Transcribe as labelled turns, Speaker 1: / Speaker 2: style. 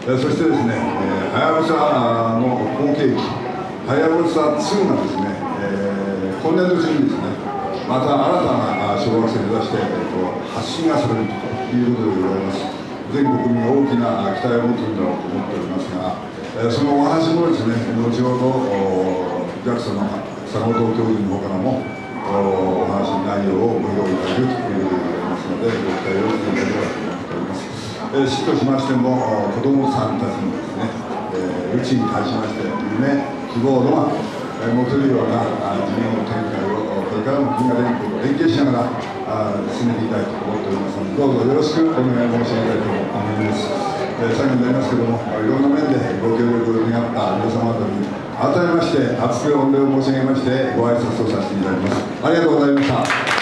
Speaker 1: そしてですね、はやぶさの後継機、はやぶさ2がですね、今年度中にですね、また新たな小惑星を目指して発信がされるということでございます。全国民が大きな期待を持つんだろうと思っておりますが、そのお話もですね、後ほど JAXA の坂本教授の方からもお話内容をご用意いただくということでございますので、ご期待をしていただければと思っております。市としましても、子どもさんたちのですね、宇宙に対しまして夢、希望、ロマン持てるような事業の展開をこれからも銀河連合と連携しながら進めていきたいと思っておりますので、どうぞよろしくお願い申し上げたいと思います。最後になりますけれども、いろんな面でご協力を願った皆様方に改めまして厚く御礼を申し上げましてご挨拶をさせていただきます。ありがとうございました。